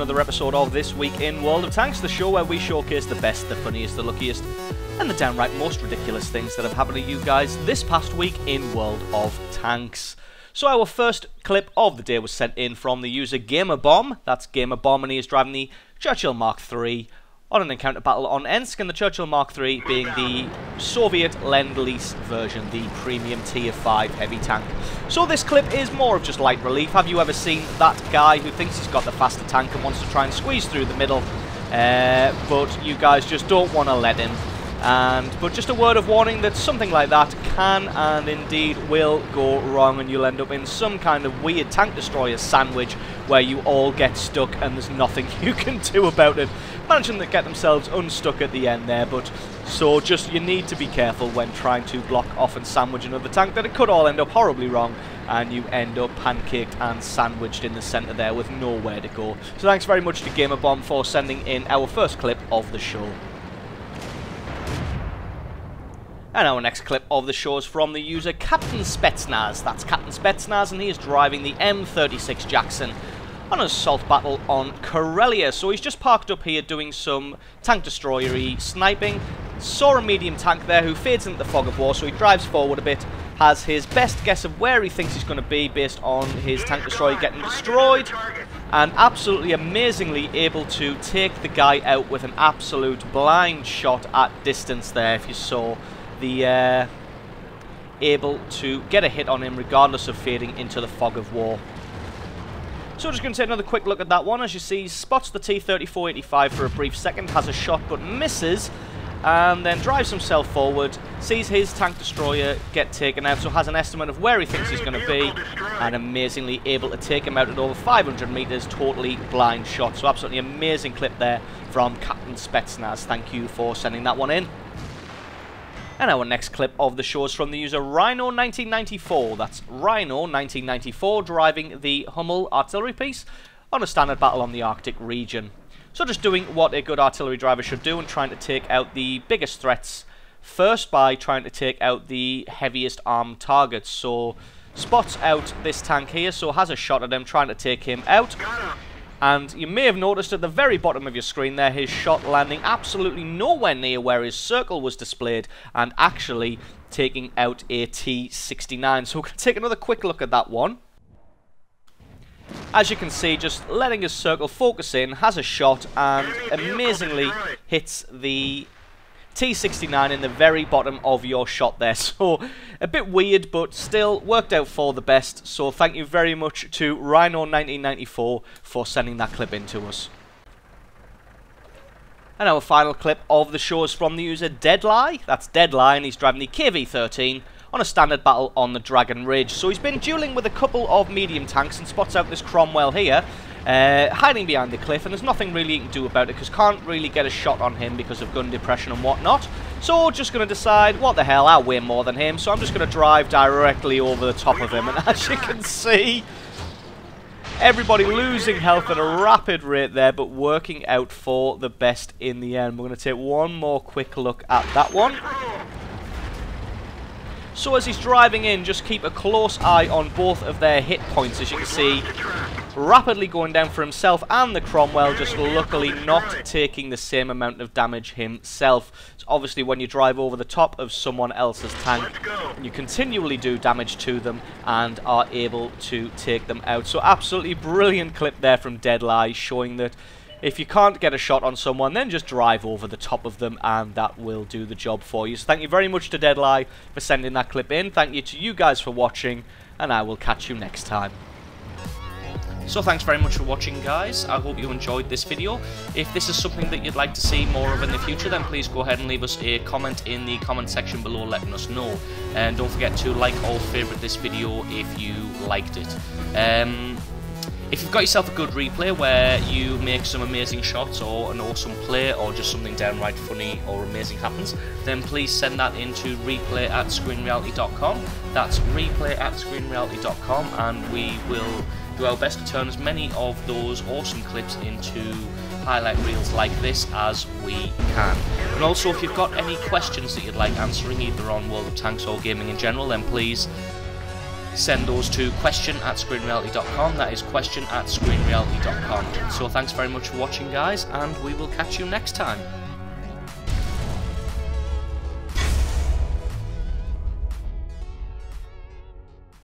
another episode of This Week in World of Tanks, the show where we showcase the best, the funniest, the luckiest, and the downright most ridiculous things that have happened to you guys this past week in World of Tanks. So our first clip of the day was sent in from the user GamerBomb. That's GamerBomb, and he is driving the Churchill Mark III on an encounter battle on Ensk, and the Churchill Mark III being the Soviet Lend-Lease version, the premium tier 5 heavy tank. So this clip is more of just light relief. Have you ever seen that guy who thinks he's got the faster tank and wants to try and squeeze through the middle, but you guys just don't want to let him? But just a word of warning that something like that can and indeed will go wrong, and you'll end up in some kind of weird tank destroyer sandwich where you all get stuck and there's nothing you can do about it. Managing to get themselves unstuck at the end there, but so just you need to be careful when trying to block off and sandwich another tank, that it could all end up horribly wrong and you end up pancaked and sandwiched in the centre there with nowhere to go. So thanks very much to GamerBomb for sending in our first clip of the show. And our next clip of the show is from the user Captain Spetsnaz. That's Captain Spetsnaz, and he is driving the M36 Jackson on an assault battle on Karelia. So he's just parked up here doing some tank destroyer-y sniping. Saw a medium tank there who fades into the fog of war, so he drives forward a bit, has his best guess of where he thinks he's going to be based on his tank destroyer getting destroyed, and absolutely amazingly able to take the guy out with an absolute blind shot at distance there, if you saw. Able to get a hit on him regardless of fading into the fog of war. So we're just going to take another quick look at that one. As you see, spots the T-3485 for a brief second, has a shot but misses, and then drives himself forward, sees his tank destroyer get taken out, so has an estimate of where he thinks he's going to be, and amazingly able to take him out at over 500 meters, totally blind shot. So absolutely amazing clip there from Captain Spetsnaz. Thank you for sending that one in. And our next clip of the show is from the user Rhino 1994. That's Rhino 1994 driving the Hummel artillery piece on a standard battle on the Arctic region. So just doing what a good artillery driver should do and trying to take out the biggest threats first by trying to take out the heaviest armed targets. So spots out this tank here, so has a shot at him, trying to take him out. And you may have noticed at the very bottom of your screen there, his shot landing absolutely nowhere near where his circle was displayed, and actually taking out a T-69. So we're going to take another quick look at that one. As you can see, just letting his circle focus in, has a shot, and amazingly hits the T-69 in the very bottom of your shot there. So a bit weird, but still worked out for the best. So thank you very much to Rhino 1994 for sending that clip in to us. And our final clip of the show is from the user Deadlie. That's Deadlie, and he's driving the KV-13 on a standard battle on the Dragon Ridge. So he's been dueling with a couple of medium tanks and spots out this Cromwell here, hiding behind the cliff, and there's nothing really you can do about it because can't really get a shot on him because of gun depression and whatnot. So just going to decide, what the hell, I weigh more than him, so I'm just going to drive directly over the top of him. And as you can see, everybody losing health at a rapid rate there, but working out for the best in the end. We're going to take one more quick look at that one. So as he's driving in, just keep a close eye on both of their hit points. As you can see, rapidly going down for himself and the Cromwell, just luckily not taking the same amount of damage himself. So obviously when you drive over the top of someone else's tank, you continually do damage to them and are able to take them out. So absolutely brilliant clip there from Deadlie, showing that if you can't get a shot on someone, then just drive over the top of them and that will do the job for you. So thank you very much to Deadlie for sending that clip in. Thank you to you guys for watching, and I will catch you next time. So thanks very much for watching, guys. I hope you enjoyed this video. If this is something that you'd like to see more of in the future, then please go ahead and leave us a comment in the comment section below letting us know. And don't forget to like or favourite this video if you liked it. If you've got yourself a good replay where you make some amazing shots or an awesome play or just something downright funny or amazing happens, then please send that into replay@screenreality.com. That's replay@screenreality.com, and we will do our best to turn as many of those awesome clips into highlight reels like this as we can. And also, if you've got any questions that you'd like answering either on World of Tanks or gaming in general, then please send those to question@screenreality.com. That is question@screenreality.com. So thanks very much for watching, guys, and we will catch you next time.